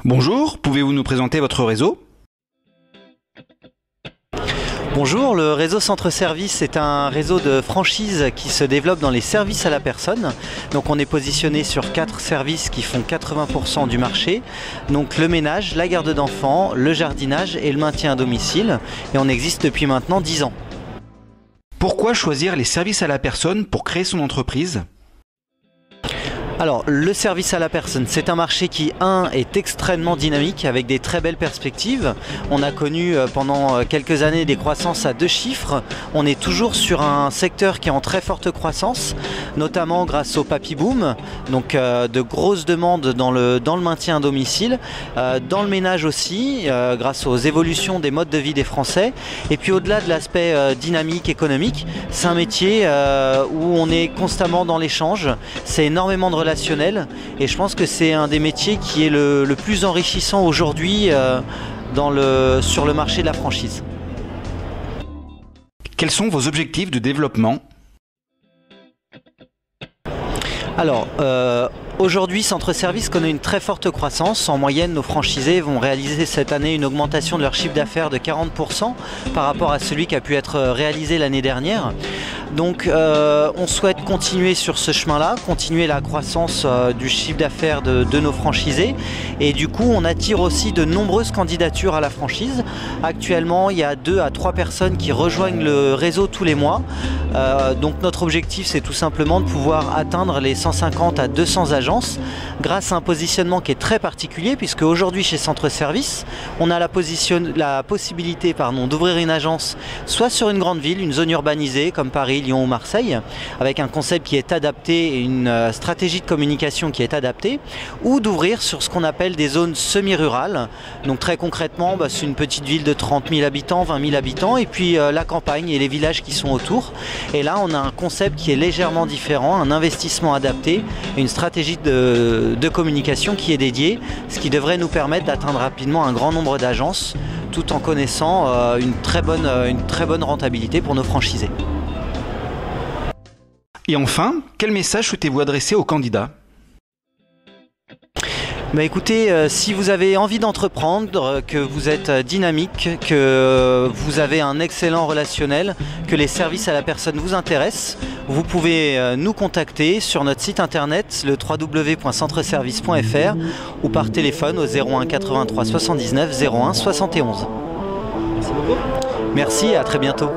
Bonjour, pouvez-vous nous présenter votre réseau? Bonjour, le réseau Centre Service est un réseau de franchise qui se développe dans les services à la personne. Donc on est positionné sur 4 services qui font 80% du marché. Donc le ménage, la garde d'enfants, le jardinage et le maintien à domicile. Et on existe depuis maintenant 10 ans. Pourquoi choisir les services à la personne pour créer son entreprise? Alors, le service à la personne, c'est un marché qui, est extrêmement dynamique avec des très belles perspectives. On a connu pendant quelques années des croissances à 2 chiffres. On est toujours sur un secteur qui est en très forte croissance, notamment grâce au papy boom, donc de grosses demandes dans le maintien à domicile, dans le ménage aussi, grâce aux évolutions des modes de vie des Français. Et puis au-delà de l'aspect dynamique, économique, c'est un métier où on est constamment dans l'échange. C'est énormément de relationnel et je pense que c'est un des métiers qui est le plus enrichissant aujourd'hui sur le marché de la franchise. Quels sont vos objectifs de développement? Alors, aujourd'hui, Centre Service connaît une très forte croissance. En moyenne, nos franchisés vont réaliser cette année une augmentation de leur chiffre d'affaires de 40% par rapport à celui qui a pu être réalisé l'année dernière. Donc on souhaite continuer sur ce chemin-là, continuer la croissance du chiffre d'affaires de nos franchisés. Et du coup, on attire aussi de nombreuses candidatures à la franchise. Actuellement, il y a 2 à 3 personnes qui rejoignent le réseau tous les mois. Donc notre objectif, c'est tout simplement de pouvoir atteindre les 150 à 200 agences grâce à un positionnement qui est très particulier, puisque aujourd'hui chez Centre Service, on a la possibilité d'ouvrir une agence soit sur une grande ville, une zone urbanisée comme Paris, Lyon ou Marseille, avec un concept qui est adapté et une stratégie de communication qui est adaptée, ou d'ouvrir sur ce qu'on appelle des zones semi-rurales. Donc très concrètement, c'est une petite ville de 30 000 habitants, 20 000 habitants, et puis la campagne et les villages qui sont autour. Et là, on a un concept qui est légèrement différent, un investissement adapté, et une stratégie de communication qui est dédiée, ce qui devrait nous permettre d'atteindre rapidement un grand nombre d'agences, tout en connaissant une très bonne rentabilité pour nos franchisés. Et enfin, quel message souhaitez-vous adresser aux candidats? Écoutez, si vous avez envie d'entreprendre, que vous êtes dynamique, que vous avez un excellent relationnel, que les services à la personne vous intéressent, vous pouvez nous contacter sur notre site internet, le www.centreservice.fr, ou par téléphone au 01 83 79 01 71. Merci beaucoup. Merci et à très bientôt.